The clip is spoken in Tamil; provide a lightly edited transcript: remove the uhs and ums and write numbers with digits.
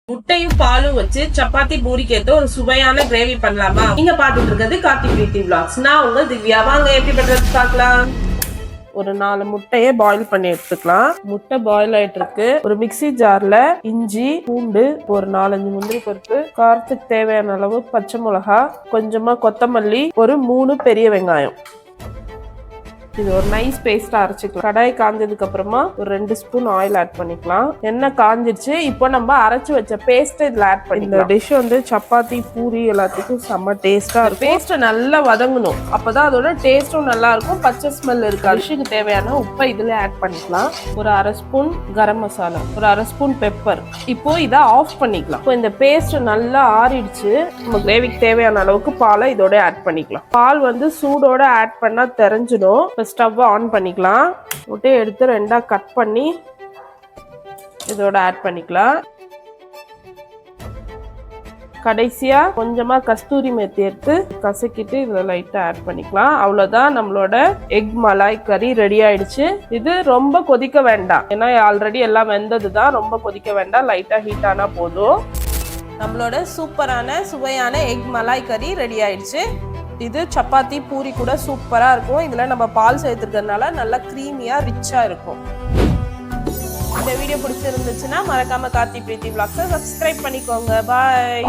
முட்டையும் பாலும் வச்சு சப்பாத்தி பூரிக்கு ஏற்ற ஒரு சுவையான கிரேவி பண்ணலாமா? நீங்க பாத்துட்டு இருக்கிறது கார்த்தி பிரீத்தி விலாக்ஸ். நான் உங்க திவ்யா. வாங்க எப்படி பண்றது பார்க்கலாம். ஒரு 4 முட்டையை பாயில் பண்ணி எடுத்துக்கலாம். முட்டை பாயில் ஆயிட்டு இருக்கு. ஒரு மிக்சி ஜார்ல இஞ்சி, பூண்டு, ஒரு 4-5 முந்திரி பருப்பு, காரத்துக்கு தேவையான அளவு பச்சை மிளகா, கொஞ்சமா கொத்தமல்லி, ஒரு 3 பெரிய வெங்காயம். இது ஒரு நைஸ் பேஸ்டா அரைச்சிக்கலாம். கடாய் காஞ்சதுக்கு அப்புறமா ஒரு 2 ஸ்பூன் ஆயில் ஆட் பண்ணிக்கலாம். எண்ணெய் காஞ்சிருச்சு. இப்போ நம்ம அரைச்சு வச்ச பேஸ்ட் இதுல ஆட் பண்ணி இந்த டிஷ் வந்து சப்பாத்தி பூரி எல்லாத்துக்கும் செம்ம டேஸ்டா இருக்கும். பேஸ்ட் நல்லா வதங்கணும், அப்பதான் அதோட டேஸ்டும் நல்லா இருக்கும், பச்சை ஸ்மெல் இருக்காது. டிஷ்ஷுக்கு தேவையான உப்பை இதுல ஆட் பண்ணிக்கலாம். ஒரு 1/2 ஸ்பூன் கரம் மசாலா, ஒரு 1/2 ஸ்பூன் பெப்பர். இப்போ இதை ஆஃப் பண்ணிக்கலாம். இப்போ இந்த பேஸ்ட் நல்லா ஆறிடுச்சு. நம்ம கிரேவிக்கு தேவையான அளவுக்கு பாலை இதோட ஆட் பண்ணிக்கலாம். பால் வந்து சூடோட ஆட் பண்ணா தெரிஞ்சிடும். ஸ்டவ் ஆன் பண்ணிக்கலாம். முட்டையை எடுத்து 2ஆ கட் பண்ணி இதோட ஆட் பண்ணிக்கலாம். கடைசியா கொஞ்சமா கஸ்தூரி மேத்தி எடுத்து கசக்கிட்டு இதுல லைட்டா ஆட் பண்ணிக்கலாம். அவ்வளவுதான், நம்மளோட எக் மலாய் கறி ரெடி ஆயிடுச்சு. இது ரொம்ப கொதிக்க வேண்டாம், ஏன்னா ஆல்ரெடி எல்லாம் வெந்ததுதான். ரொம்ப கொதிக்க வேண்டாம், லைட்டா ஹீட் ஆனா போதும். நம்மளோட சூப்பரான சுவையான எக் மலாய் கறி ரெடி ஆயிடுச்சு. இது சப்பாத்தி பூரி கூட சூப்பரா இருக்கும். இதுல நம்ம பால் சேர்த்துக்கிறதுனால நல்லா க்ரீமியா ரிச்சா இருக்கும். இந்த வீடியோ பிடிச்சிருந்துச்சுன்னா மறக்காம கார்த்தி பிரீத்தி விலாக்ஸை சப்ஸ்கிரைப் பண்ணிக்கோங்க. பாய்.